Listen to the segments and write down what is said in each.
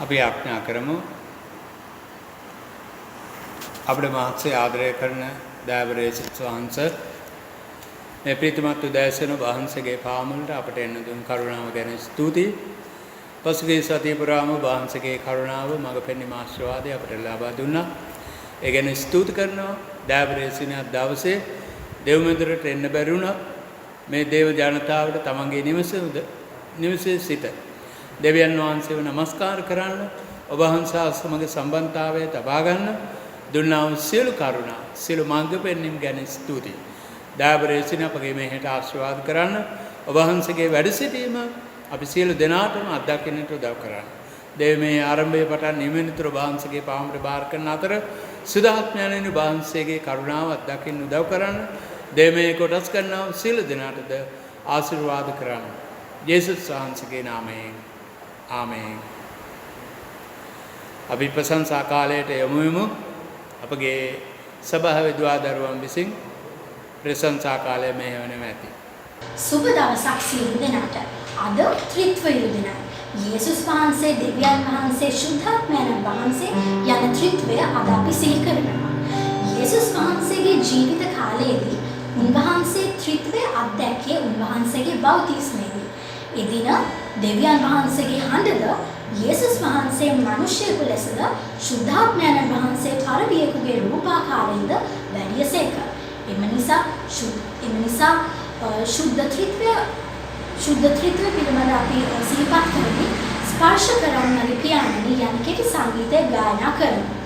අපි ආඥා කරමු. අපේ මහත්සේ ආදරය කරන දයාබරේසිත වහන්සේ මේ ප්‍රීතිමත් උදෑසන වහන්සේගේ පාමුලට අපට එන්න දුන් කරුණාව ගැන ස්තුතියි. පසුගිය සතිය පුරාම වහන්සේගේ කරුණාව මඟ පෙන්වීම ආශිර්වාදය අපට ලබා දුන්නා. ඒ ගැන ස්තුති කරනවා. දයාබරේසින දවසේ දෙව් මැදුරට එන්න බැරි වුණා. මේ දේව ජනතාවට තමන්ගේ නිවසේ සිට දෙවියන් වහන්සේව නමස්කාර කරන්න, ඔබ වහන්සේ සමග සම්බන්ධතාවය තබා ගන්න දුන්නා වූ සියලු කරුණා, සියලු මඟ පෙන්වීම ගැන ස්තුතියි. දයාබරේසින අපගේ මෙහෙට ආශිර්වාද කරන්න, ඔබ වහන්සේගේ වැඩ සිටීම අපි සියලු දෙනාටම අත්දකින්නට උදව් කරන්න. දේව මේ ආරම්භයේ පටන් නිමිනිතර වහන්සේගේ පාමුලට බාර කරන අතර සුදාත්මයන්ගේ වහන්සේගේ කරුණාව අත්දකින්න උදව් කරන්න. දේව මේ කොටස් කරනා සියලු දෙනාටද ආශිර්වාද කරන්න. යේසුස් වහන්සේගේ නාමයෙන් ආමේන්. අපි ප්‍රශංසා කාලයට යමු වෙමු. අපගේ සභාවේ දුවදරුවන් විසින් ප්‍රශංසා කාලය මෙහෙවනවා ඇති. සුබ දවසක් සියලු දෙනාට. අද ත්‍රිත්ව යුදනයි. යේසුස් වහන්සේ, දෙවියන් වහන්සේ, ශුද්ධාත්මයන් වහන්සේ යන ත්‍රිත්වය අද අපි සිහි කරනවා. යේසුස් වහන්සේගේ ජීවිත කාලයේදී උන්වහන්සේ ත්‍රිත්වය අත්දැකියේ උන්වහන්සේගේ බෞතිස්මයේදී. එදින දෙවියන් වහන්සේගේ හඬද යේසුස් වහන්සේ මිනිසෙකු ලෙසද ශුද්ධාත්මයන් වහන්සේ පරවියෙකුගේ රූපාකාරයෙන්ද වැඩියසේක. එම නිසා ශුද්ධ ත්‍රිත්වය පිළිබඳ අපි සිහිපත් කරමින් ස්පර්ශ කරන ලිපියානි යන කෙටි සංගීතය ගායනා කරමු.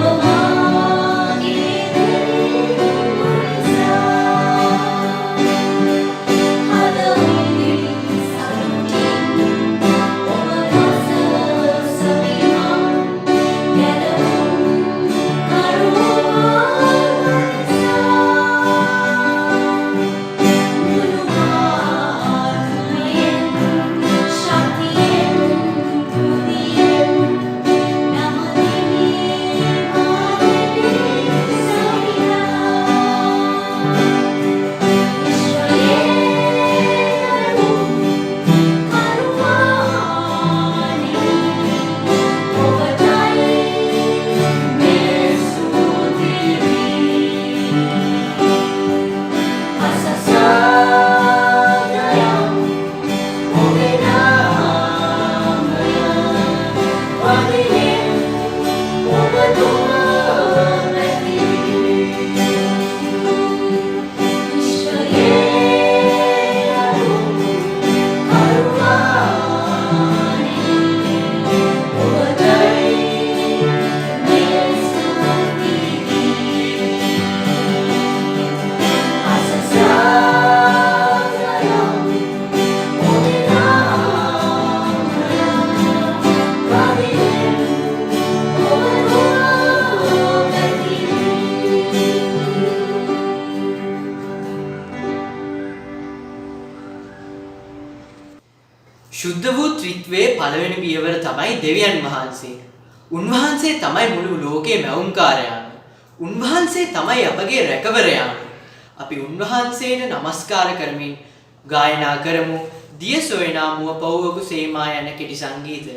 Oh ත්‍රිත්වයේ පළවෙනි පියවර තමයි දෙවියන් වහන්සේ. උන්වහන්සේ තමයි මුළු ලෝකේ මැවුම්කාරයාම. උන්වහන්සේ තමයි අපගේ රැකවරයාම. අපි උන්වහන්සේට নমස්කාර කරමින් ගායනා කරමු දිය සොයනා මුව පවුවකු සේමා යන කෙටි සංගීතය.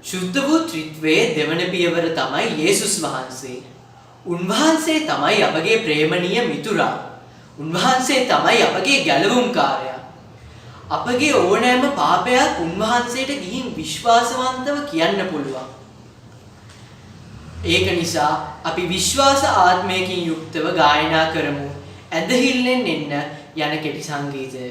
ශුද්ධ වූ ත්‍රිත්වයේ දෙවන පියවර තමයි යේසුස් වහන්සේ. උන්වහන්සේ තමයි අපගේ ප්‍රේමණීය මිතුරා. උන්වහන්සේ තමයි අපගේ ගැලවුම්කාරයා. අපගේ ඕනෑම පාපයක් උන්වහන්සේට ගිහින් විශ්වාසවන්තව කියන්න පුළුවන්. ඒක නිසා අපි විශ්වාස ආත්මයකින් යුක්තව ගායනා කරමු ඇදහිල්ලෙන් එන්න යන කෙටි සංගීතය.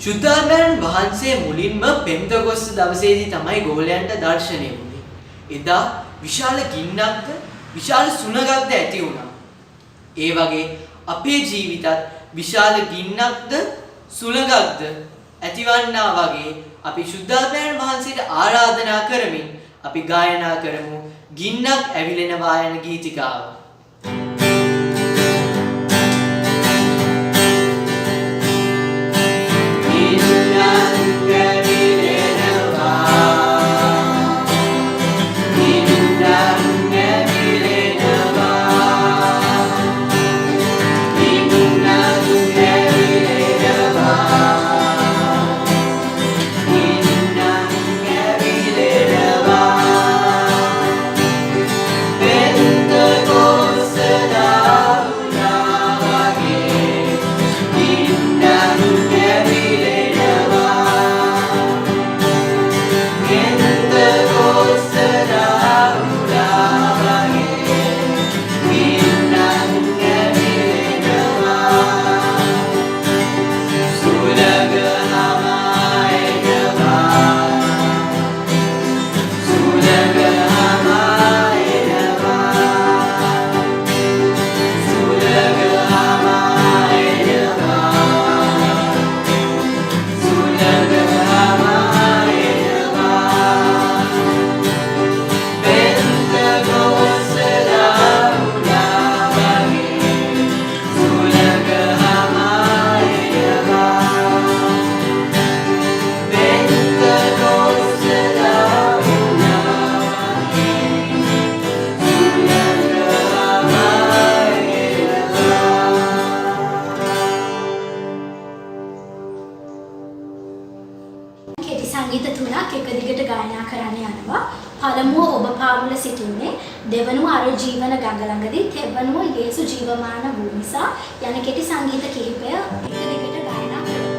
ශුද්ධාත්මයන් වහන්සේ මුලින්ම පෙන්තකොස්ත දවසේදී තමයි ගෝලයන්ට දර්ශනය වුණේ. එදා විශාල ගින්නක්ද විශාල සුළඟක්ද ඇති වුණා. ඒ වගේ අපේ ජීවිතත් විශාල ගින්නක්ද සුළඟක්ද ඇතිවන්නා වගේ අපි ශුද්ධාත්මයන් වහන්සේට ආරාධනා කරමින් අපි ගායනා කරමු ගින්නක් ඇවිලෙනවා යන ගීතිකාව. Go සංගීත තුනක් එක දිගට ගායනා කරන්න යනවා. පළමුව ඔබ පාමුල සිටින්නේ, දෙවනුව අර ජීවන ගඟ ළඟදී, තෙවනුව යේසු ජීවමාන වූ නිසා යන කෙටි සංගීත කිහිපය එක දිගට ගායනා කරනවා.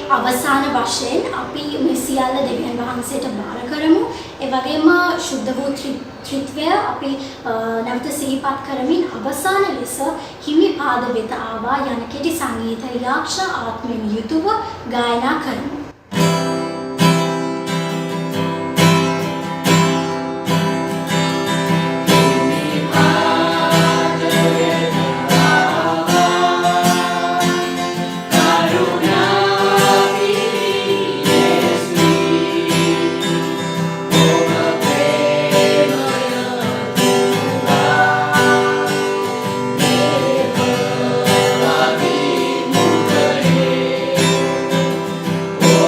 අවසාන වශයෙන් අපි මේ සියල්ල දෙවියන් වහන්සේට බාර කරමු. ඒ වගේම ශුද්ධ වූ ත්‍රිත්වය අපි නැවත සිහිපත් කරමින් අවසාන ලෙස හිමි පාද වෙත ආවා යන කෙටි සංගීත යක්ෂ ආත්මයෙන් යුතුව ගායනා කරමු. Oh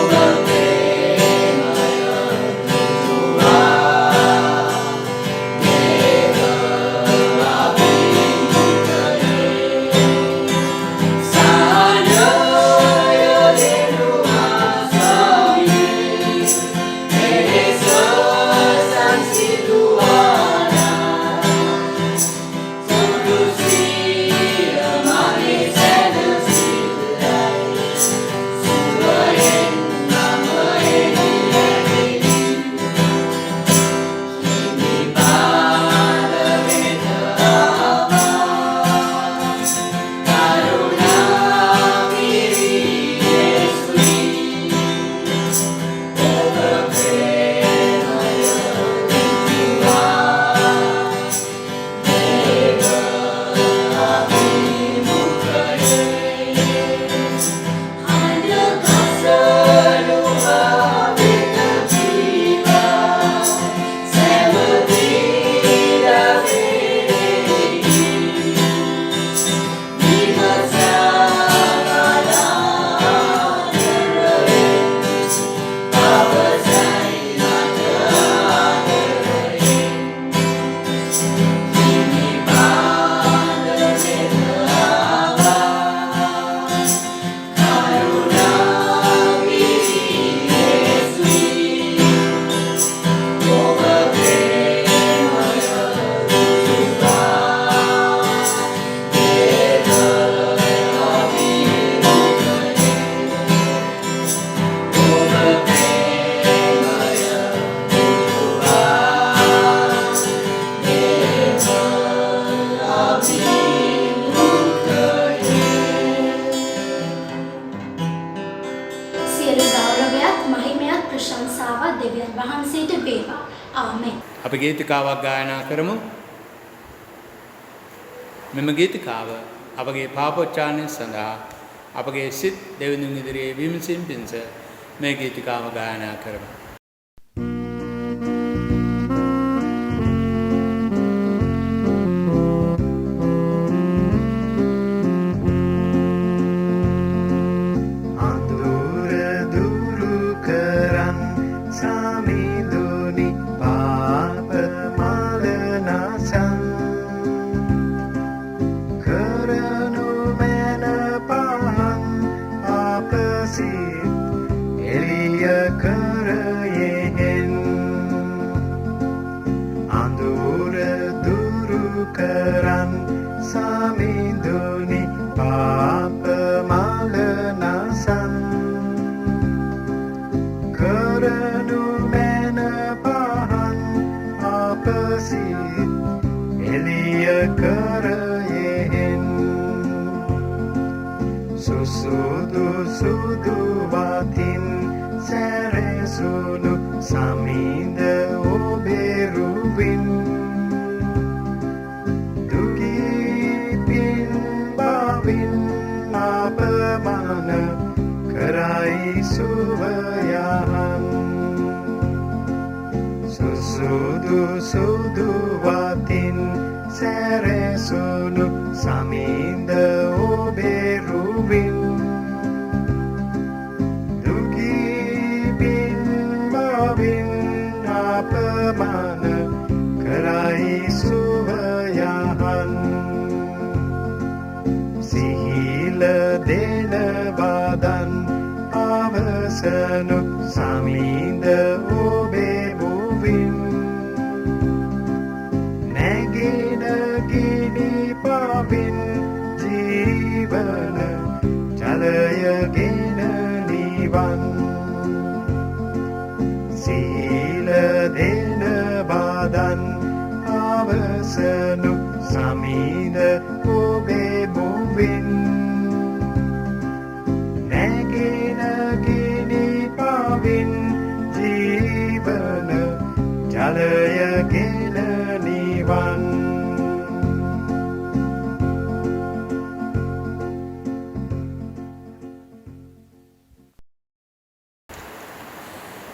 මහිමයත් ප්‍රශංසාවත් දෙවියන් වහන්සේට වේවා. ආමෙන්. අපි ගීතිකාවක් ගායනා කරමු. මෙම ගීතිකාව අපගේ පාපොච්චාරණය සඳහා අපගේ සිත් දෙවිඳුන් ඉදිරියේ විමසීම පිණිස මේ ගීතිකාව ගායනා කරමු.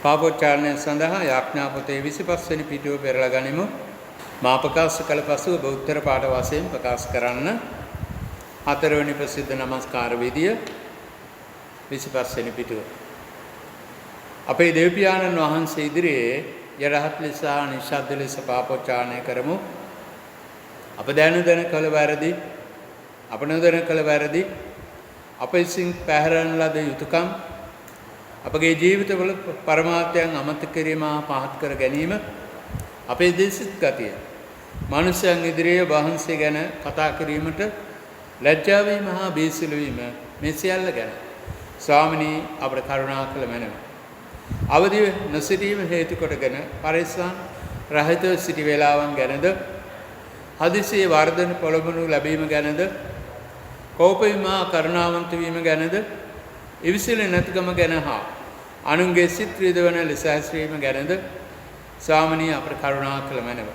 පාපොච්චාරණය සඳහා යාඥා පොතේ 25 වෙනි පිටුව පෙරලා ගනිමු. මා ප්‍රකාශ කළ පසුව බෞද්ධ පාඨ වශයෙන් ප්‍රකාශ කරන්න. 4 වෙනි ප්‍රසිද්ධ නමස්කාර විදිය 25 වෙනි පිටුව. අපේ දෙවිපියාණන් වහන්සේ ඉදිරියේ යරහත් ලෙස නිශ්ශබ්ද ලෙස පාපොච්චාරණය කරමු. අප දැන කළ වැරදි, අප නොදැන කළ වැරදි, අප විසින් පැහැරන ලද යුතුයකම්, අපගේ ජීවිතවල පරමාර්ථයන් අමතක කිරීම පහත් කර ගැනීම, අපේ දේශිත ගතිය, මනුෂ්‍යයන් ඉදිරියේ වහන්සේ ගැන කතා කිරීමට ලැජ්ජා වීම හා බීසිල වීම මේ සියල්ල ගැන ස්වාමිනී අපට කරුණා කළ මැනව. අවදි නොසිටීම හේතු කොටගෙන පරිස්සම් රහිතව සිටි වේලාවන් ගැනද, හදිසියේ වර්ධන පොළඹනු ලැබීම ගැනද, කෝපවීම කරුණාවන්ත වීම ගැනද, ඉවසිලි නැතිකම ගැන හා අනුන්ගේ සිත් රිදවන ලෙස හැසිරීම ගැනද ස්වාමිනී අපට කරුණා කළ මැනව.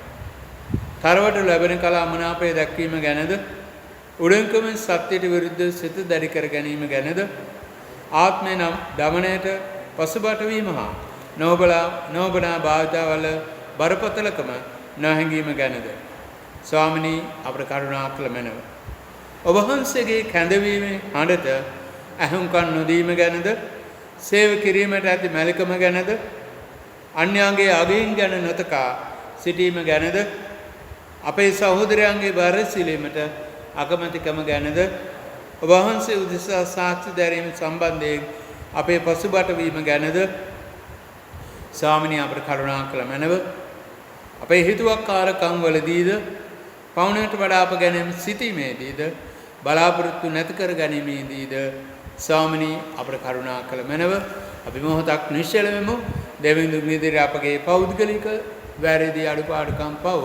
තරවට ලැබෙන කල අමනාපය දැක්වීම ගැනද, උඩඟුකමින් සත්‍යයට විරුද්ධ සිත දැඩි කර ගැනීම ගැනද, ආත්මය නම් දමනයට පසුබට වීම හා නොබනා භාවිතාවල බරපතලකම නොහැඟීම ගැනද ස්වාමිනී අපට කරුණා කළ මැනව. ඔබ වහන්සේගේ කැඳවීමේ හඬට ඇහුම්කන් නොදීම ගැනද, සේව කිරීමට ඇති මැලිකම ගැනද, අන්‍යයන්ගේ අගයන් ගැන නොතකා සිටීම ගැනද, අපේ සහෝදරයන්ගේ බර සිලීමට අකමැතිකම ගැනද, ඔබ වහන්සේ උදෙසා සාක්ෂි දැරීම සම්බන්ධයෙන් අපේ පසුබට වීම ගැනද ස්වාමිනී අපට කරුණා කළ මැනව. අපේ හිතුවක්කාරකම් වලදීද, පවුනට වඩා අප ගැන සිටීමේදීද, බලාපොරොත්තු නැති කර ගැනීමේදීද ස්වාමිනී අපට කරුණා කළ මැනව. අපි මොහොතක් නිශ්චල වෙමු. දෙවිඳුන් ඉදිරියේ අපගේ පෞද්ගලික වැරදි අඩුපාඩුකම් පව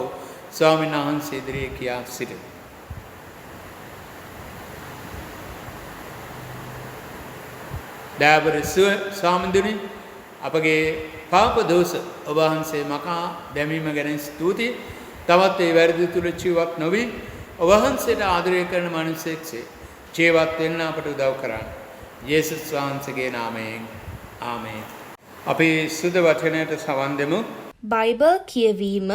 ස්වාමීන් වහන්සේ ඉදිරියේ කියා සිටිමු. දයාබර ස්වාමීන්දුනි, අපගේ පාප දෝෂ ඔබ වහන්සේ මකා දැමීම ගැන ස්තුතියි. තවත් ඒ වැරදි තුල ජීවත් නොවි ඔබ වහන්සේට ආදරය කරන මිනිසෙක්සේ ජීවත් වෙන්න අපට උදව් කරන්න. යේසුස් වහන්සේගේ නාමයෙන් ආමේන්. අපි සුද වචනයට සවන් දෙමු. බයිබල් කියවීම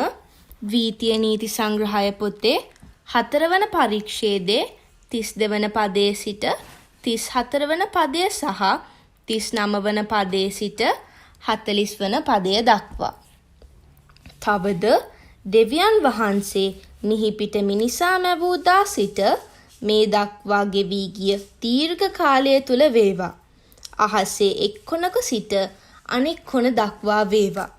ද්විතීය නීති සංග්‍රහය පොතේ 4 වන පරිච්ඡේදයේ 32 වන පදයේ සිට 34 වන පදය සහ 39 වන පදයේ සිට 40 වන පදය දක්වා. තවද දෙවියන් වහන්සේ මිහිපිට මිනිසා මැවූ දා සිට මේ දක්වා ගෙවී ගිය දීර්ඝ කාලය තුල වේවා. අහසේ එක් කොනක සිට අනෙක් කොන දක්වා වේවා.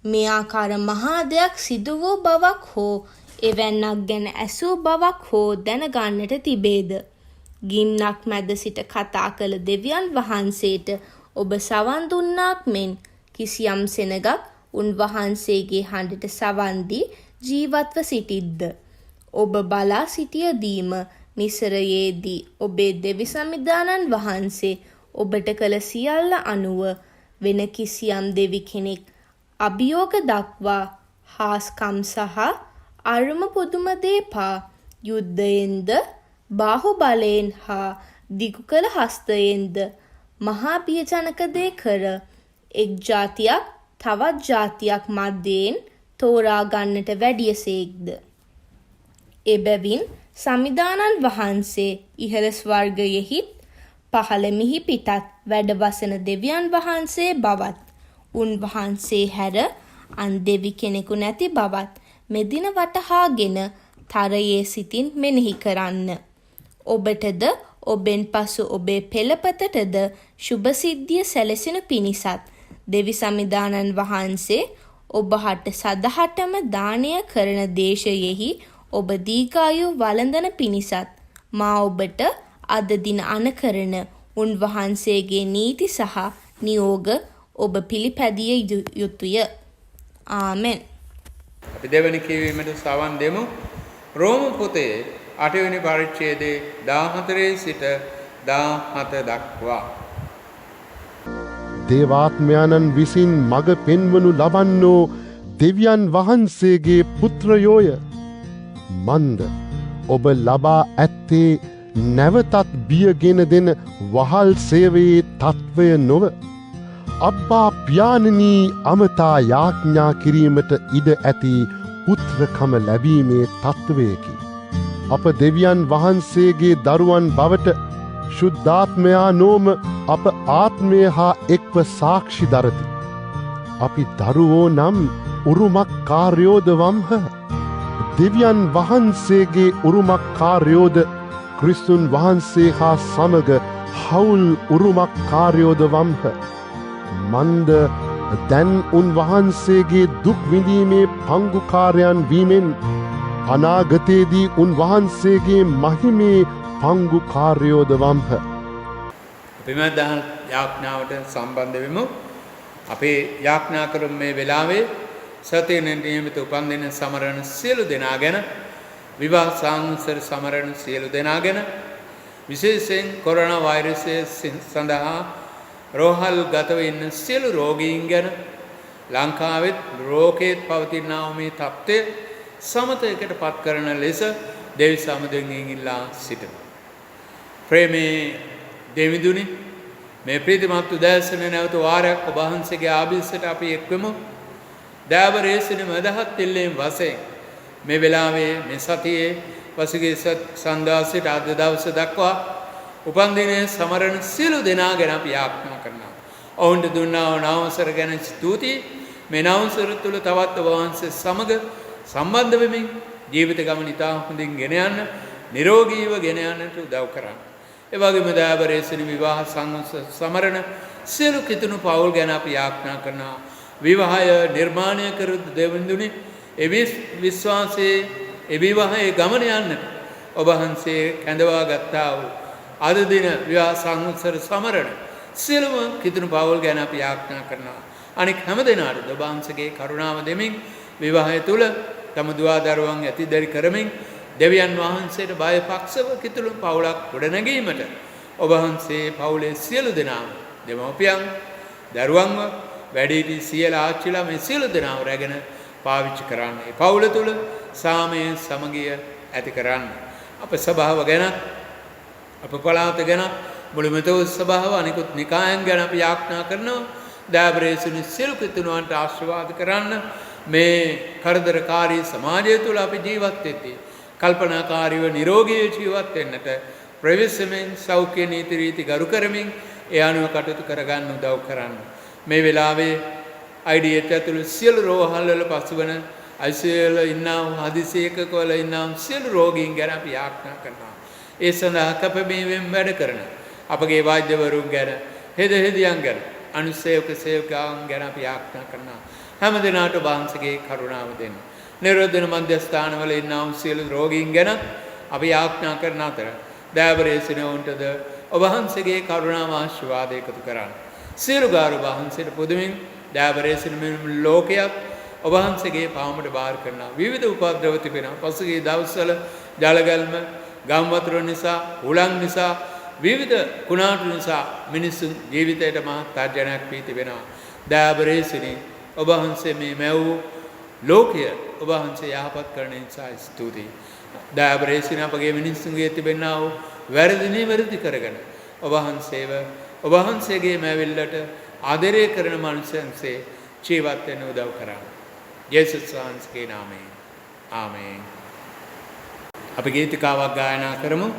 මේ ආකාර මහා දෙයක් සිදු වූ බවක් හෝ එවැන්නක් ගැන ඇසූ බවක් හෝ දැනගන්නට තිබේද? ගින්නක් මැද සිට කතා කළ දෙවියන් වහන්සේට ඔබ සවන් දුන්නාක් මෙන් කිසියම් සෙනගක් උන්වහන්සේගේ හඬට සවන් දී ජීවත්ව සිටිද්ද? ඔබ බලා සිටියදීම මිසරයේදී ඔබේ දෙවි සමිදානන් වහන්සේ ඔබට කළ සියල්ල අනුව වෙන කිසියම් දෙවි කෙනෙක් අභියෝග දක්වා හාස්කම් සහ අරුම පුදුම දේපා යුද්ධයෙන්ද බාහුබලයෙන් හා දිගු කළ හස්තයෙන්ද මහා බියජනක දේ කර එක් ජාතියක් තවත් ජාතියක් මැදයෙන් තෝරා ගන්නට වැඩියසේක්ද? එබැවින් සමිදානන් වහන්සේ ඉහළ ස්වර්ගයෙහිත් පහළ මිහි පිටත් වැඩවසන දෙවියන් වහන්සේ බවත් උන්වහන්සේ හැර අන් දෙවි කෙනෙකු නැති බවත් මෙදින වටහාගෙන තරයේ සිතින් මෙනෙහි කරන්න. ඔබටද ඔබෙන් පසු ඔබේ පෙළපතටද සුභ සිද්ධිය සැලසෙනු පිණිසත් දෙවි සමිදානන් වහන්සේ ඔබහට සදහටම දානය කරන දේශයෙහි ඔබ දීර්ඝායු වළඳන පිණිසත් මා ඔබට අද දින අනකරන උන්වහන්සේගේ නීති සහ නියෝග ඔබ පිළිපැදිය යුතුය. ආමෙන්. අපි දෙවෙනි කියවීමට සවන් දෙමු. රෝම පොතේ 8 වෙනි පරිච්ඡේදයේ 14 සිට 17 දක්වා. දේවාත්මයන්න් විසින් මඟ පෙන්වනු ලබන්නෝ දෙවියන් වහන්සේගේ පුත්‍රයෝය. මන්ද ඔබ ලබා ඇත්තේ නැවතත් බියගෙන දෙන වහල් සේවයේ තත්වය නොව අබ්බා පියාණනී අමතා යාඥා කිරීමට ඉඩ ඇති පුත්‍රකම ලැබීමේ තත්වයකි. අප දෙවියන් වහන්සේගේ දරුවන් බවට ශුද්ධාත්මයා නෝම අප ආත්මය හා එක්ව සාක්ෂි දරති. අපි දරුවෝ නම් උරුමක් කාර්යෝද වම්හ. දෙවියන් වහන්සේගේ උරුමක් කාර්යෝද ක්‍රිස්තුන් වහන්සේ හා සමග හවුල් උරුමක් කාර්යෝද වම්හ. මන්ද දැන් උන්වහන්සේගේ දුක් විඳීමේ පංගුකාරයන් වීමෙන් අනාගතයේදී උන්වහන්සේගේ මහිමේ පංගුකාරයෝද වම්හ. අපි මදහල් යාඥාවට සම්බන්ධ වෙමු. අපේ යාඥා කරමු මේ වෙලාවේ සතියේ නියමිත උපන්දින සමරන සියලු දෙනා ගැන, විවාහ සංසාර සමරන සියලු දෙනා ගැන, විශේෂයෙන් කොරෝනා වෛරසය සඳහා රෝහල් ගතව ඉන්න සියලු රෝගීන් ගැන, ලංකාවෙත් රෝගීත් පවතිනා මේ තත්ත්වය සමතයකට පත් කරන ලෙස දෙවි සමදෙන්ගෙන් ඉල්ලා සිටිමු. ප්‍රේමේ දෙවිඳුනි, මේ ප්‍රීතිමත් උදෑසන නැවත වාරයක් ඔබ වහන්සේගේ ආභිෂයට අපි එක්වෙමු. දයාබරේසින මදහත් ඉල්ලීම් වශයෙන් මේ වෙලාවේ මේ සතියේ පසුගිය සඳහා සිට අද දවස දක්වා උපන්දිනයේ සමරන සියලු දෙනා ගැන අපි යාඥා කරනවා. ඔවුන්ට දුන්නා වූ නවසර ගැන ස්තුතියි. මේ නවසර තුල තවත් ඔබ වහන්සේ සමග සම්බන්ධ වෙමින් ජීවිත ගමන ඉතා හොඳින් ගෙන යන්න, නිරෝගීව ගෙන යන්නට උදව් කරන්න. ඒ වගේම දයාබරේසින විවාහ සමරන සියලු කිතුණු පවුල් ගැන අපි යාඥා කරනවා. විවාහය නිර්මාණය කර දෙවිඳුනි, ඒ විශ්වාසයේ ඒ විවාහයේ ගමන යන්නට ඔබ වහන්සේ කැඳවා ගත්තා වූ අද දින විවාහ සංවත්සර සමරන සියලුම කිතුණු පවුල් ගැන අපි යාඥා කරනවා. අනික හැම දෙනාට ඔබ වහන්සේගේ කරුණාව දෙමින් විවාහය තුල තම දුවා දරුවන් ඇතිදරි කරමින් දෙවියන් වහන්සේට බයපක්ෂව කිතුණු පවුලක් ගොඩනැගීමට ඔබ වහන්සේ පවුලේ සියලු දෙනාම දෙමව්පියන් දරුවන්ව වැඩිහිටි සියලා ආච්චිලා මේ සියලු දෙනාව රැගෙන පාවිච්චි කරන්න. ඒ පවුල තුල සාමය සමගිය ඇති කරන්න. අප සභාව ගැන අප පළාත ගැන මුළු මෙතොත් සභාව අනිකුත් නිකායන් ගැන අපි යාඥා කරනවා. දයාබරේසුනි සියලු කිතුණුවන්ට ආශිර්වාද කරන්න. මේ කරදරකාරී සමාජය තුල අපි ජීවත් වෙද්දී කල්පනාකාරීව නිරෝගීව ජීවත් වෙන්නට ප්‍රවේශමෙන් සෞඛ්‍ය නීති රීති ගරු කරමින් ඒ අනුව කටයුතු කරගන්න උදව් කරන්න. මේ වෙලාවේ IDH ඇතුළු සියලු රෝහල් වල පසුවන ICU වල ඉන්නා වූ හදිසි ඒකක වල ඉන්නා වූ සියලු රෝගීන් ගැන අපි යාඥා කරනවා. ඒ සඳහා කැපවීමෙන් වැඩ කරන අපගේ වෛද්‍යවරුන් ගැන හෙදහෙදියන් ගැන අනුසේවක සේවකාන් ගැන අපි යාඥා කරනවා. හැම දිනකට වහන්සේගේ කරුණාව දෙන්න. නිරෝධන මධ්‍යස්ථානවල ඉන්නා වූ සියලු රෝගීන් ගැන අපි යාඥා කරන අතර දයාබරේසුනවන්ටද ඔබ වහන්සේගේ කරුණාව ආශිර්වාද එකතු කරන්න. සියලු ගාරු වහන්සේට පුදුමින් දයාබරේසුන ලෝකයක් ඔබ වහන්සේගේ පාමුට බාර කරනවා. විවිධ උපද්‍රව තිබෙනවා. පසුගිය දවස්වල ජලගල්ම ගම් වතුර නිසා උලන් නිසා විවිධ කුණාටු නිසා මිනිසුන් ජීවිතයට මහත් තර්ජනයක් වී තිබෙනවා. දයාබරේසුනි ඔබ වහන්සේ මේ මැව් ලෝකය ඔබ වහන්සේ යහපත් කරන නිසා ස්තුතියි. දයාබරේසුනි අපගේ මිනිසුන්ගේ තිබෙනා වූ වැරදි නිවැරදි කරගෙන ඔබ වහන්සේව ඔබ වහන්සේගේ මැවිල්ලට ආදරය කරන මනුෂ්‍යයන්සේ ජීවත් වෙන්න උදව් කරන්න. යේසුස් වහන්සේගේ නාමයෙන්. ආමේන්. අපි ගීතිකාවක් ගායනා කරමු.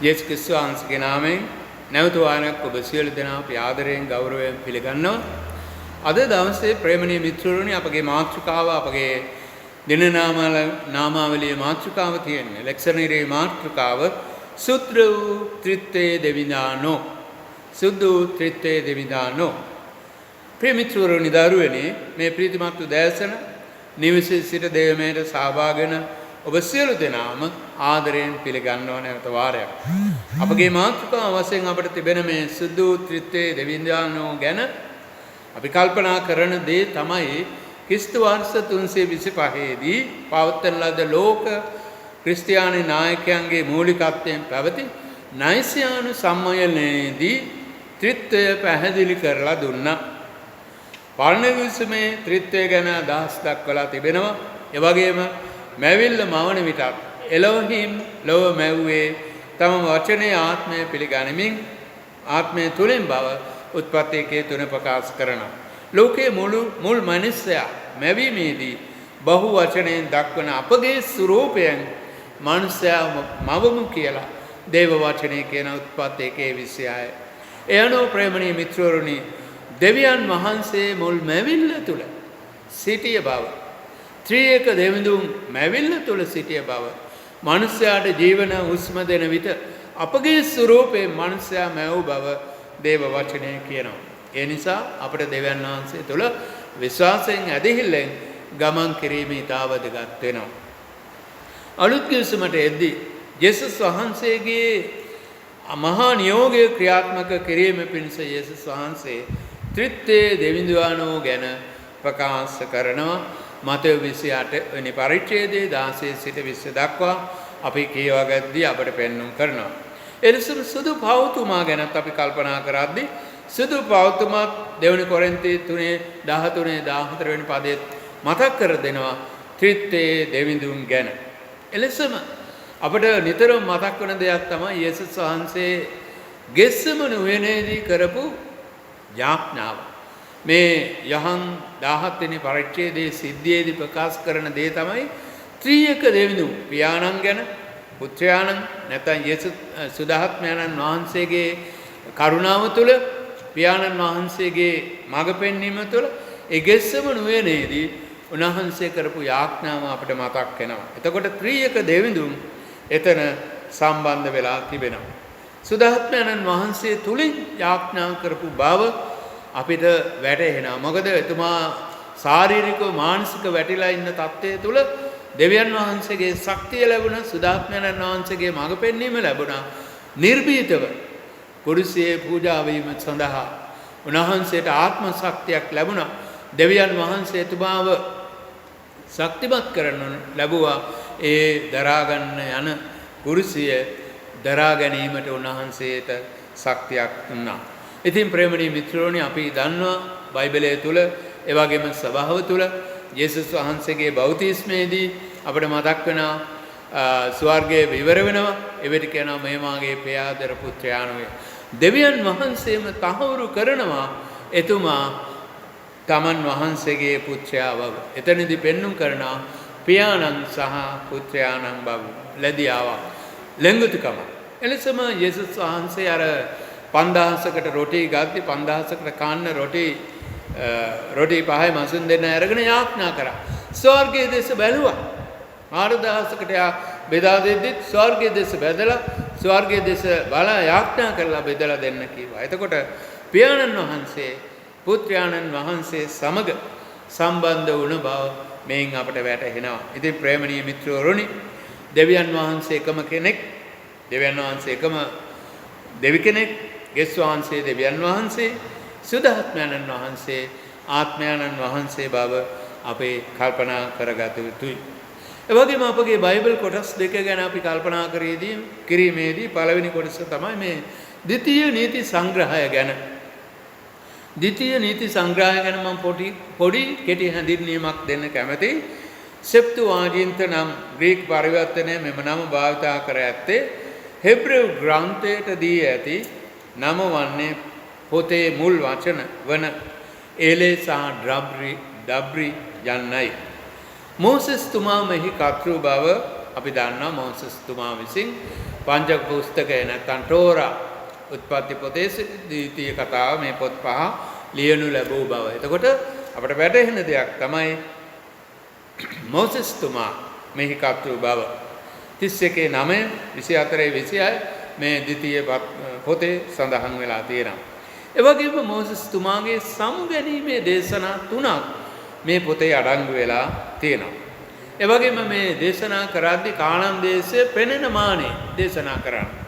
යේසුස් ක්‍රිස්තුස් වහන්සේගේ නාමයෙන් නැවත වාරයක් ඔබ සියලු දෙනා අපි ආදරයෙන් ගෞරවයෙන් පිළිගන්නවා. අද දවසේ ප්‍රේමණීය මිත්‍රවරුනි අපගේ මාතෘකාව අපගේ දින නාමාවලියේ මාතෘකාව තියෙන්නේ ලෙක්ෂනීරේ මාතෘකාව සුත්‍ර වූ ත්‍රිත්වයේ දෙවිඳානෝ සුද්ධ වූ ත්‍රිත්වයේ දෙවිඳානෝ. ප්‍රිය මිත්‍රවරුනි දරුවනේ මේ ප්‍රීතිමත් උදෑසන නිවසේ සිට දේවමයට සහභාගී වෙන ඔබ සියලු දෙනාම ආදරයෙන් පිළිගන්නව නැවත වාරයක්. අපගේ මාතෘකාව වශයෙන් අපට තිබෙන මේ සුද්ධ වූ ත්‍රිත්වයේ දෙවිඳානෝ ගැන අපි කල්පනා කරන දේ තමයි ක්‍රිස්තු වර්ෂ 325 දී පවත්වන ලද ලෝක ක්‍රිස්තියානි නායකයන්ගේ මූලිකත්වයෙන් පැවති නයිසියානු සම්මේලනයේදී ත්‍රිත්වය පැහැදිලි කරලා දුන්නා. පරණ විසුමේ ත්‍රිත්වය ගැන අදහස් දක්වලා තිබෙනවා. ඒ වගේම මැවිල්ල මවන විටත් එලොහිම් ලොව මැව්වේ තම වචනේ ආත්මය පිළිගනිමින් ආත්මය තුලින් බව උත්පත්ති එකේ 3 ප්‍රකාශ කරනවා. ලෝකයේ මුල් මනුස්සයා මැවීමේදී බහු වචනයෙන් දක්වන අපගේ ස්වරූපයෙන් මනුස්සයා මවමු කියලා දේව වචනේ කියන උත්පත්ති එකේ 26. ඒ අනුව ප්‍රේමණීය මිත්‍රවරුනි දෙවියන් වහන්සේ මුල් මැවිල්ල තුල සිටිය බව ත්‍රිඑක දෙවිඳුන් මැවිල්ල තුල සිටිය බව මනුස්සයාට ජීවන හුස්ම දෙන විට අපගේ ස්වරූපයෙන් මනුස්සයා මැවූ බව දේව වචනය කියනවා. ඒ නිසා අපට දෙවියන් වහන්සේ තුල විශ්වාසයෙන් ඇදහිල්ලෙන් ගමන් කිරීම ඉතා වැදගත් වෙනවා. අලුත් කිවිසුමට එද්දී යේසුස් වහන්සේගේ මහා නියෝගය ක්‍රියාත්මක කිරීම පිණිස යේසුස් වහන්සේ ත්‍රිත්වයේ දෙවිඳුන්වෝ ගැන ප්‍රකාශ කරනවා. මතෙව් 28 වෙනි පරිච්ඡේදයේ 16 සිට 20 දක්වා අපි කියවගද්දී අපට පෙන්වුම් කරනවා. එලෙසම සුදු පවතුමා ගැනත් අපි කල්පනා කරද්දී සුදු පවතුමා දෙවනි කොරින්ති 3:13 14 වෙනි පදයේ මතක් කර දෙනවා ත්‍රිත්වයේ දෙවිඳුන් ගැන. එලෙසම අපට නිතරම මතක් වන දෙයක් තමයි යේසුස් වහන්සේ ගෙස්සමන උයනේදී කරපු යාඥාව. මේ යහන් 17 වෙනි පරිච්ඡේදයේ සිද්ධියේදී ප්‍රකාශ කරන දේ තමයි ත්‍රිඑක දෙවිඳුන් පියාණන් ගැන පුත්‍රයාණන් නැත්නම් යේසුස් සුදාත්මයන්න් වහන්සේගේ කරුණාව තුළ පියාණන් වහන්සේගේ මඟ පෙන්වීම තුළ ඒ ගෙස්සමන උයනේදී උන්වහන්සේ කරපු යාඥාව අපිට මතක් වෙනවා. එතකොට ත්‍රිඑක දෙවිඳුන් එතන සම්බන්ධ වෙලා තිබෙනවා. සුදාත්මයන්න් වහන්සේ තුලින් යාඥා කරපු බව අපිට වැටහෙනවා. මොකද එතුමා ශාරීරිකව මානසික වැටිලා ඉන්න තත්ත්වයේ තුල දෙවියන් වහන්සේගේ ශක්තිය ලැබුණා. සුදාත්මයන්න් වහන්සේගේ මඟ පෙන්වීම ලැබුණා. නිර්භීතව කුරුසියේ පූජා වීම සඳහා උන්වහන්සේට ආත්ම ශක්තියක් ලැබුණා. දෙවියන් වහන්සේ එතුමාව ශක්තිමත් කරන ලැබුවා. ඒ දරා ගන්න යන කුරුසිය දරා ගැනීමට උන්වහන්සේට ශක්තියක් දුන්නා. ඉතින් ප්‍රේමණීය මිත්‍රෝනි අපි දන්නවා බයිබලයේ තුල ඒ වගේම සභාව තුල යේසුස් වහන්සේගේ බෞතිස්මයේදී අපිට මතක් වෙනවා ස්වර්ගයේ විවර වෙනවා. එවිට කියනවා මේ මාගේ ප්‍රියාදර පුත්‍රයාණෝය. දෙවියන් වහන්සේම තහවුරු කරනවා එතුමා තමන් වහන්සේගේ පුත්‍රයා බව. එතනදී පෙන්눔 කරනවා පියාණන් සහ පුත්‍රයාණන් බව ලැබියාවා. ලෙන්ගුතුකම. එලෙසම යේසුස් වහන්සේ අර 5000කට රොටි ගද්දි 5000කට කන්න රොටි පහයි මසුන් දෙන්න අරගෙන යාඥා කරා. ස්වර්ගයේ දෙස බැලුවා. 4000කට බෙදා දෙද්දි ස්වර්ගයේ දෙස බැදලා ස්වර්ගයේ දෙස බලා යාඥා කරලා බෙදලා දෙන්න කිව්වා. එතකොට පියාණන් වහන්සේ පුත්‍රයාණන් වහන්සේ සමග සම්බන්ධ වුණ බව මේන් අපට වැටහෙනවා. ඉතින් ප්‍රේමණීය මිත්‍රවරුනි දෙවියන් වහන්සේ එකම කෙනෙක්. දෙවියන් වහන්සේ එකම දෙවි කෙනෙක්. ගෙස් වහන්සේ දෙවියන් වහන්සේ. සුදාත්මයන්න් වහන්සේ ආත්මයන්න් වහන්සේ බව අපේ කල්පනා කරගත යුතුයි. ඒ වගේම අපගේ බයිබල් කොටස් දෙක ගැන අපි කල්පනා කිරීමේදී පළවෙනි කොටස තමයි මේ ද්විතීය නීති සංග්‍රහය ගැන. ද්විතීය නීති සංග්‍රහය ගැන මම පොඩි කෙටි හැඳින්වීමක් දෙන්න කැමතියි. සෙප්තුවාජින්ත නම් ග්‍රීක පරිවර්තනය මෙම නම භාවිතා කර ඇත්තේ හෙබ්‍රෙව් ග්‍රන්ථයට දී ඇති නම වන්නේ පොතේ මුල් වචන වන එලේ සහ ඩබ්රි යන්නයි. මෝසෙස් තුමා මෙහි කර්තෘ බව අපි දන්නවා. මෝසෙස් තුමා විසින් පංචක පුස්තකය නැත්නම් ටෝරා උත්පත්ති පොතේ ද්විතීය කතාව මේ පොත් පහ ලියනු ලැබූ බව. එතකොට අපට වැටහෙන දෙයක් තමයි මෝසෙස් තුමා මෙහි කර්තෘ බව. 31:9 24:26 මේ ද්විතීය පොතේ සඳහන් වෙලා තියෙනවා. ඒ වගේම මෝසස් තුමාගේ සමුගැනීමේ දේශනා 3ක් මේ පොතේ අඩංගු වෙලා තියෙනවා. ඒ වගේම මේ දේශනා කරද්දී කාණන් දේශයේ පෙනෙන මානේ දේශනා කරනවා.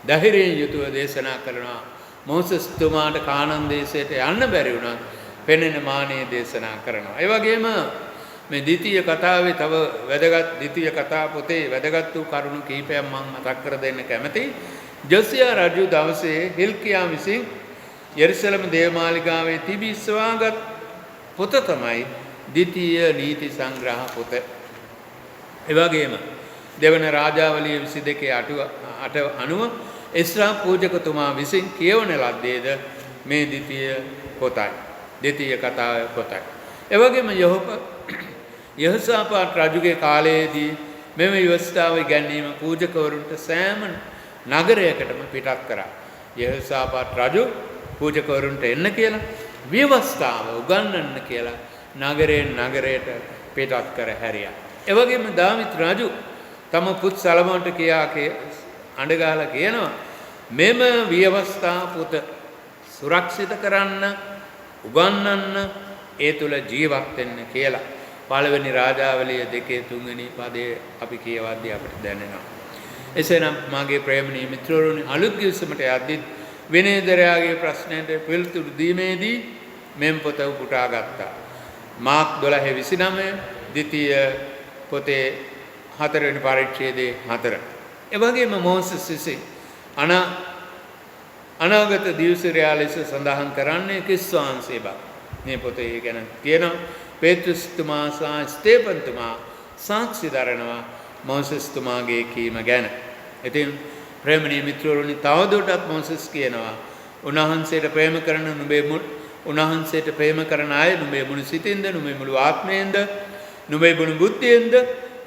ධෛර්යයෙන් යුතුව දේශනා කරනවා. මෝසස් තුමාට කාණන් දේශයට යන්න බැරි වුණා. පෙනෙන මානේ දේශනා කරනවා. ඒ වගේම මේ ද්විතීය කතාවේ තව වැදගත් ද්විතීය කතා පොතේ වැදගත් වූ කරුණු කිහිපයක් මම මතක් කර දෙන්න කැමතියි. ජොසියා රජු දවසේ හිල්කියා විසින් යෙරුසලම දේවමාලිගාවේ තිබී සොයාගත් පොත තමයි ද්විතීය නීති සංග්‍රහ පොත. ඒ වගේම දෙවන රාජාවලිය 22:8 අනුව එස්රා පූජකතුමා විසින් කියවන ලද්දේද මේ ද්විතීය පොතයි. ද්විතීය කතාවේ පොතයි. ඒ වගේම යහෝසාපාත් රජුගේ කාලයේදී මෙම ව්‍යවස්ථාව ඉගැන්වීම පූජකවරුන්ට සෑම නගරයකටම පිටත් කරා. යහෝසාපාත් රජු පූජකවරුන්ට එන්න කියලා ව්‍යවස්ථාව උගන්වන්න කියලා නගරයෙන් නගරයට පිටත් කර හැරියා. ඒ වගේම දාවිත් රජු තම පුත් සලමෝන්ට අඬගහලා කියනවා මෙම ව්‍යවස්ථා පුත සුරක්ෂිත කරන්න උගන්වන්න ඒ තුල ජීවත් වෙන්න කියලා. පළවෙනි රාජාවලිය 2:3 පදයේ අපි කියවද්දී අපිට දැනෙනවා. එසේනම් මාගේ ප්‍රේමණීය මිත්‍රවරුනි අලුත් ගිවිසුමට යද්දී විනේදරයාගේ ප්‍රශ්නයට පිළිතුරු දීමේදී මෙම් පොත උපුටා ගත්තා. මාක් 12:29 ද්විතීය පොතේ 4 වෙනි පරිච්ඡේදයේ 4. ඒ වගේම මෝසස් විසින් අනාගත දිවසිරයා ලෙස සඳහන් කරන්නේ ක්‍රිස්තුවන්සේ බව. මේ පොතේ ගැන කියනවා පේත්‍රුස් තුමා සහ ස්තේපන් තුමා සාක්ෂි දරනවා මෝසස් තුමාගේ කීම ගැන. ඉතින් ප්‍රේමණීය මිත්‍රවරුනි තවදුරටත් මෝසස් කියනවා උන්වහන්සේට ප්‍රේම කරන උන්වහන්සේට ප්‍රේම කරන අය නුඹේ මුළු සිතින්ද නුඹේ මුළු ආත්මයෙන්ද නුඹේ මුළු බුද්ධියෙන්ද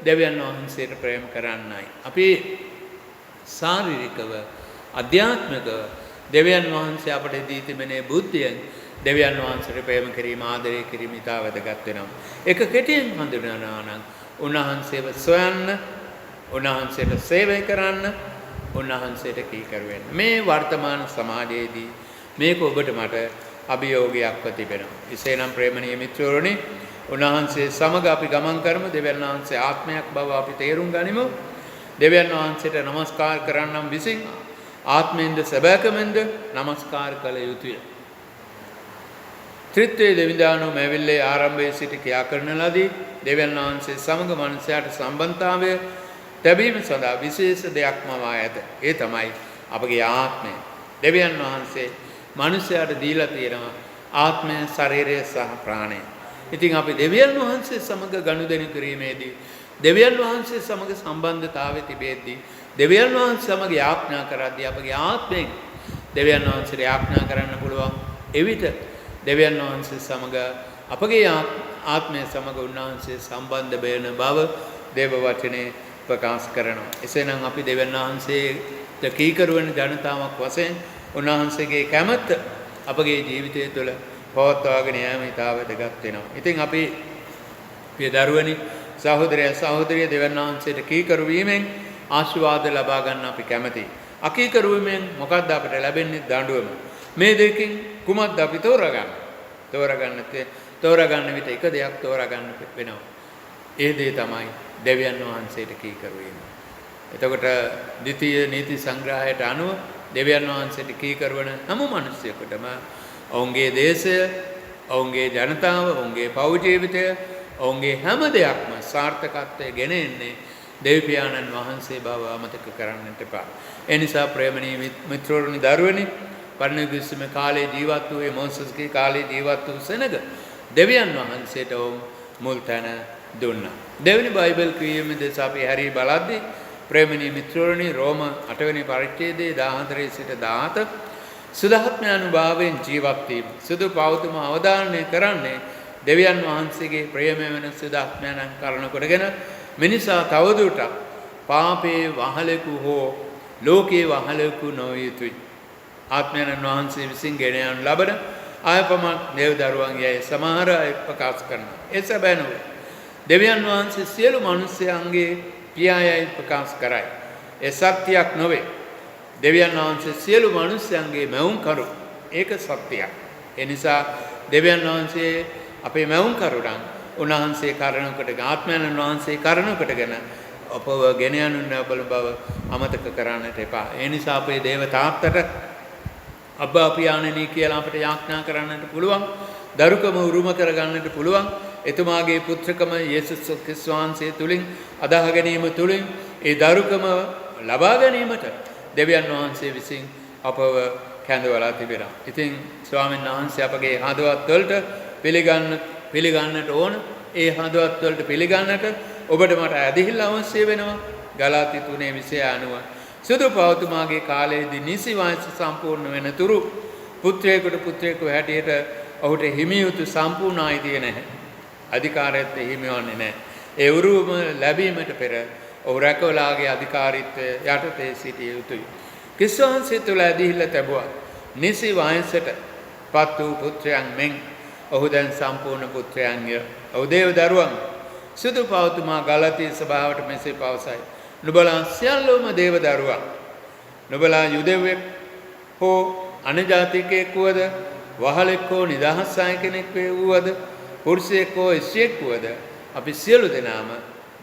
දෙවියන් වහන්සේට ප්‍රේම කරන්නයි. අපි ශාරීරිකව අධ්‍යාත්මිකව දෙවියන් වහන්සේ අපට දී තිබෙනේ බුද්ධියෙන් දෙවියන් වහන්සේට ප්‍රේම කිරීම ආදරය කිරීම ඉතා වැදගත් වෙනවා. ඒක කෙටියෙන් හඳුනනවා නම් උන්වහන්සේව සොයන්න, උන්වහන්සේට සේවය කරන්න, උන්වහන්සේට කීකරු වෙන්න. මේ වර්තමාන සමාජයේදී මේක ඔබට මට අභියෝගයක්ව තිබෙනවා. එසේනම් ප්‍රේමණීය මිත්‍රවරුනි උන්වහන්සේ සමග අපි ගමන් කරමු. දෙවියන් වහන්සේ ආත්මයක් බව අපි තේරුම් ගනිමු. දෙවියන් වහන්සේට নমස්කාර කරන්නම් විසින් ආත්මෙන්ද සැබෑකමෙන්ද নমස්කාර කළ යුතුය. ත්‍රිත්වයේ දෙවිදානෝ මෙවිල්ලේ ආරම්භයේ සිට ක්‍රියා කරන ලදී දෙවියන් වහන්සේ සමග මනුෂ්‍යයාට සම්බන්ධතාවය ලැබීම සඳහා විශේෂ දෙයක් මවා ඇත. ඒ තමයි අපගේ ආත්මය. දෙවියන් වහන්සේ මනුෂ්‍යයාට දීලා තියෙනවා ආත්මය, ශරීරය සහ ප්‍රාණය. ඉතින් අපි දෙවියන් වහන්සේ සමග ගනුදෙනු කිරීමේදී දෙවියන් වහන්සේ සමග සම්බන්ධතාවය තිබෙද්දී දෙවියන් වහන්සේ සමග යාඥා කරද්දී අපගේ ආත්මයෙන් දෙවියන් වහන්සේට යාඥා කරන්න පුළුවන්. එවිට දෙවියන් වහන්සේ සමග අපගේ ආත්මය සමග උන්වහන්සේ සම්බන්ධ වෙන බව දේව වචනේ ප්‍රකාශ කරනවා. එසේනම් අපි දෙවියන් වහන්සේට කීකරු වෙන ජනතාවක් වශයෙන් උන්වහන්සේගේ කැමැත්ත අපගේ ජීවිතය තුළ පවත්වාගෙන යාම ඉතාම වැදගත් වෙනවා. ඉතින් අපි පිය දරුවනි සහෝදරිය දෙවියන් වහන්සේට කීකරු වීමෙන් ආශිර්වාද ලබා ගන්න අපි කැමැතියි. අකීකරු වීමෙන් මොකක්ද අපිට ලැබෙන්නේ? දඬුවම. මේ දෙකකින් කුමක්ද අපි තෝරගන්න විට එක දෙයක් තෝරගන්න වෙනවා. ඒ දේ තමයි දෙවියන් වහන්සේට කීකරු වීම. එතකොට ද්විතීය නීති සංග්‍රහයට අනුව දෙවියන් වහන්සේට කීකරු වන හැම මිනිසෙකුටම ඔවුන්ගේ දේශය, ඔවුන්ගේ ජනතාව, ඔවුන්ගේ පෞද්ගලික ජීවිතය, ඔවුන්ගේ හැම දෙයක්ම සාර්ථකත්වයට ගෙන එන්නේ දෙවියන් වහන්සේ බව අමතක කරන්නට එපා. ඒ නිසා ප්‍රේමණීය මිත්‍රවරුනි දරුවනි පරණ ගිවිසුමේ කාලේ ජීවත් වූ මෝසස්ගේ කාලේ ජීවත් වූ සෙනග දෙවියන් වහන්සේට මුල් තැන දුන්නා. දෙවෙනි බයිබල් කියවීම දෙස අපි හැරී බලද්දී ප්‍රේමණීය මිත්‍රවරුනි රෝම 8 වෙනි පරිච්ඡේදයේ 14 සිට 17 සුදාත්මයානුභාවයෙන් ජීවත් වීම. සුදු පෞතුම අවධාරණය කරන්නේ දෙවියන් වහන්සේගේ ප්‍රේමය වෙන සුදාත්මයන් කරන කොටගෙන මිනිසා තවදුරටත් පාපේ වහලෙකු හෝ ලෝකේ වහලෙකු නොවිය යුතුයි. ආත්මයන් වහන්සේ විසින් ගෙන යන ලබන ආයපමක් දේව දරුවන්ගේ සමහර අය ප්‍රකාශ කරනවා. ඒ සැබෑ නොවේ. දෙවියන් වහන්සේ සියලු මිනිස්යන්ගේ පියායයි ප්‍රකාශ කරයි. ඒ සත්‍යයක් නොවේ. දෙවියන් වහන්සේ සියලු මනුස්සයන්ගේ මැවුම්කරු. ඒක සත්‍යයක්. ඒ නිසා දෙවියන් වහන්සේ අපේ මැවුම්කරුණන් උන්වහන්සේ කරණුකට ආත්මයන් වහන්සේ කරණුකටගෙන අපව ගෙන යනු බව අමතක කරන්නට එපා. ඒ නිසා අපේ දේව තාත්තට අබ්බා පියාණනි කියලා අපිට යාඥා කරන්නට පුළුවන්. දරුකම උරුම කරගන්නට පුළුවන්. එතුමාගේ පුත්‍රකම යේසුස් ක්‍රිස්තුස් වහන්සේ තුලින් අදාහ ගැනීම තුලින් ඒ දරුකම ලබා ගැනීමට දෙවියන් වහන්සේ විසින් අපව කැඳවලා තිබෙනවා. ඉතින් ස්වාමීන් වහන්සේ අපගේ හදවත් වලට පිළිගන්නට ඕන. ඒ හදවත් වලට පිළිගන්නට ඔබට මට ඇදහිල්ල අවශ්‍ය වෙනවා. ගලාති 3:29 සුදු පවතුමාගේ කාලයේදී නිසි වයස සම්පූර්ණ වෙන තුරු පුත්‍රයෙකුට හැටියට ඔහුට හිමියුතු සම්පූර්ණ අයිතිය නැහැ. අධිකාරයත් හිමිවන්නේ නැහැ. ඒ උරුම ලැබීමට පෙර ඔහු රැකවලාගේ අධිකාරීත්වය යටතේ සිටිය යුතුයි. ක්‍රිස්තුස් වහන්සේ තුළ ඇදහිල්ල ලැබුවා. නිසි වයසට පත් වූ පුත්‍රයන් මෙන් ඔහු දැන් සම්පූර්ණ පුත්‍රයන්ය. ඔහු දේව දරුවන්. සුදු පවතුමා ගලාති සභාවට මෙසේ පවසයි. නුඹලා සියල්ලෝම දේව දරුවන්. නුඹලා යුදෙව්වෙක් හෝ අනජාතිකයෙක් වුවද, වහලෙක් හෝ නිදහස් කෙනෙක් වුවද, පුරුෂයෙක් හෝ ස්ත්‍රියෙක් වුවද, අපි සියලු දෙනාම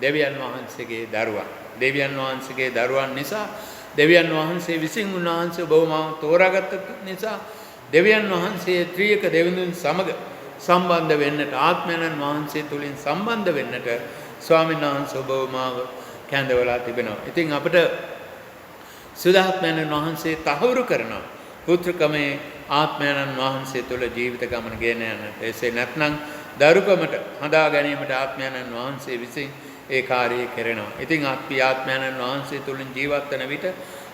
දෙවියන් වහන්සේගේ දරුවන්. දෙවියන් වහන්සේගේ දරුවන් නිසා දෙවියන් වහන්සේ විසින් උන්වහන්සේ ඔබව තෝරාගත්ත නිසා දෙවියන් වහන්සේ ත්‍රියක දෙවිඳුන් සමග සම්බන්ධ වෙන්නට, ආත්මයන් වහන්සේ තුලින් සම්බන්ධ වෙන්නට ස්වාමීන් වහන්සේ ඔබව මාව කැඳවලා තිබෙනවා. ඉතින් අපිට සුදාත්මයන් වහන්සේ තහවුරු කරනවා. පුත්‍රකමේ ආත්මයන් වහන්සේ තුල ජීවිත ගමන ගෙන යන්නට. එසේ නැත්නම් දරුකමට හදා ගැනීමට ආත්මයන් වහන්සේ විසින් ඒ කාර්යය කරනවා. ඉතින් අපි ආත්මයන් වහන්සේ තුලින් ජීවත් වෙන විට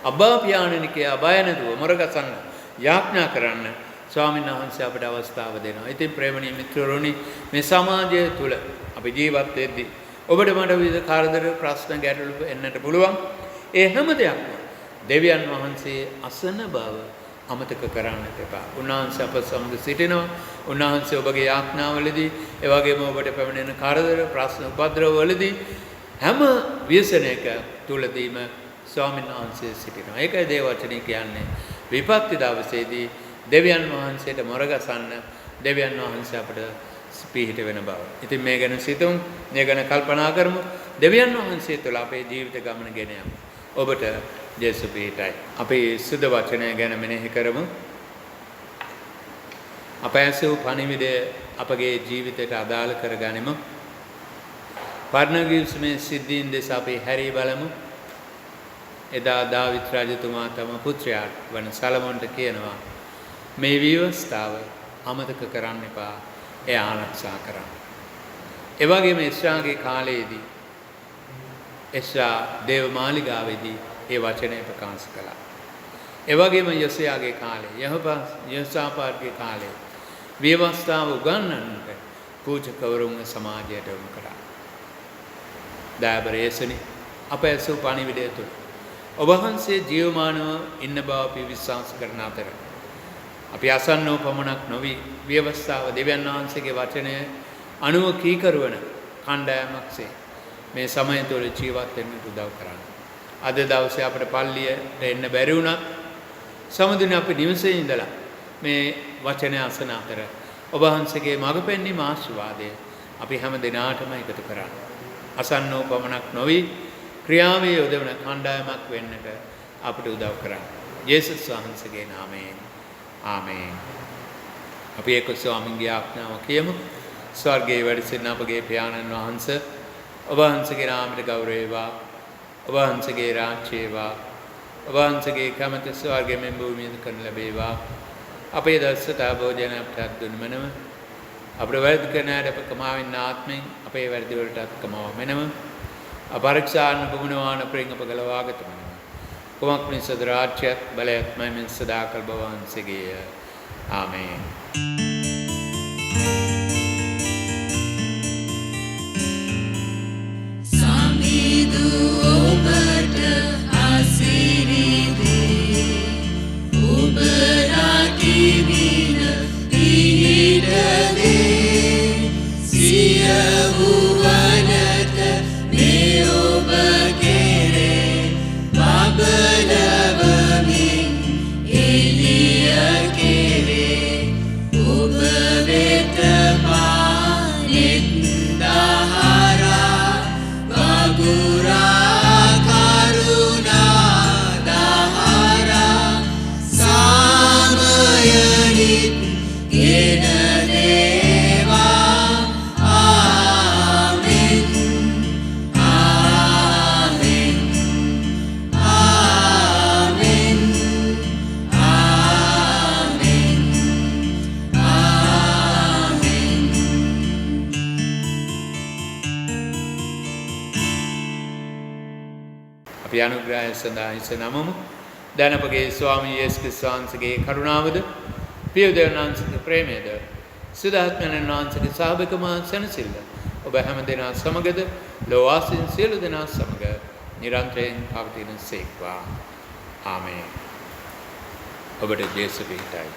අබ්බා පියාණනි කියා බය නැතුව මොරගසන්න යාඥා කරන්න ස්වාමීන් වහන්සේ අපට අවස්ථාව දෙනවා. ඉතින් ප්‍රේමණීය මිත්‍රවරුනි, මේ සමාජය තුල අපි ජීවත් වෙද්දී ඔබට මට විවිධ කාර්යදර ප්‍රශ්න ගැටලු එන්නට පුළුවන්. ඒ හැම දෙයක්ම දෙවියන් වහන්සේ අසන බව අමතක කරන්නට එපා. උන්වහන්සේ අප සමග සිටිනවා. උන්වහන්සේ ඔබගේ යාඥාවලදී, ඒ වගේම ඔබට පැමිණෙන කාර්යදර ප්‍රශ්න උපද්‍රවවලදී හැම ව්‍යසනයක තුලදීම ස්වාමීන් වහන්සේ සිටිනවා. ඒකයි දේව වචනේ කියන්නේ. විපත්ති දවසේදී දෙවියන් වහන්සේට මොරගසන්න දෙවියන් වහන්සේ අපට පිහිට වෙන බව. ඉතින් මේ ගැන සිතමු, මේ ගැන කල්පනා කරමු. දෙවියන් වහන්සේ තුළ අපේ ජීවිත ගමන ගෙන යමු. ඔබට ජේසු පිහිටයි. අපි සුද්ධ වචනය ගැන මෙනෙහි කරමු. අප ඇසූ පණිවිඩය අපගේ ජීවිතයට අදාළ කරගනිමු. පර්ණගිවිසුමේ සිද්ධීන් දෙස අපි හැරී බලමු. එදා දාවිත් රජතුමා තම පුත්‍රයාට වන සලමොන්ට කියනවා, මේ විවස්ථාව අමතක කරන්න එපා, එය ආරක්ෂා කරන්න. ඒ වගේම එස්රාගේ කාලයේදී එස්රා දේව මාලිගාවේදී ඒ වචනය ප්‍රකාශ කළා. ඒ වගේම යොසියාගේ කාලේ, යහෝසාපාත්ගේ කාලේ විවස්ථාව උගන්වන්නට පූජකවරුන්ව සමාජයට යොමු කළා. දයාබරයසනි, අප ඇසූ පණිවිඩය තුළ ඔබ වහන්සේ ජීවමානව ඉන්න බව අපි විශ්වාස කරන අතර අපි අසන්නෝ පමණක් නොවි විවස්ථාව දෙවියන් වහන්සේගේ වචනය අනුව කීකරුවන කණ්ඩායමක්සේ මේ සමය තුළ ජීවත් වෙන්න උදව් කරන්න. අද දවසේ අපිට පල්ලියට එන්න බැරි වුණත් සමුදින අපි නිවසේ ඉඳලා මේ වචනය අසන අතර ඔබ වහන්සේගේ මඟ පෙන්වීම ආශිර්වාදය අපි හැම දිනාටම එකතු කරන්න. අසන්නෝ පමණක් නොවි ක්‍රියාවේ යොදවන කණ්ඩායමක් වෙන්නට අපිට උදව් කරන්න. යේසුස් වහන්සේගේ නාමයෙන් ආමේන්. අපි එක්ක ස්වාමින්ගේ ආඥාව කියමු. ස්වර්ගයේ වැඩ සිටින අපගේ පියාණන් වහන්සේ, ඔබ වහන්සේගේ නාමයට ගෞරව වේවා. ඔබ වහන්සේගේ රාජ්‍ය වේවා. ඔබ වහන්සේගේ කැමැත්ත ස්වර්ගයේ මෙන් භූමියේ කරන ලැබේවා. අපේ දවසට භෝජන අපට දුන්න මනම අපේ වැරදි කරන අයට අප කමාවෙන ආත්මෙන් අපේ වැරදි වලට කමාව මනම අපරික්ෂාන බුමුණවාන ප්‍රේම අප ගලවාගත මනම කුමක් මිසද රාජ්‍යත් බලයත් මහිමෙන් සදාකල් බව වහන්සේගේ. ආමේන්. Siya huwanat, may obag අපි අනුග්‍රහය සඳහා හිස නමමු. දැන් අපගේ ස්වාමී යේසුස් ක්‍රිස්තුස් වහන්සේගේ කරුණාවද පියදෙවියන් වහන්සේගේ ප්‍රේමයද සුදාත්මයන් වහන්සේගේ සහභාගීකම සැනසෙල්ල ඔබ හැම දෙනා සමගද ලෝවාසීන් සියලු දෙනා සමග නිරන්තරයෙන් පවතින සේක්වා. ආමේන්. ඔබට ජේසු පිහිටයි.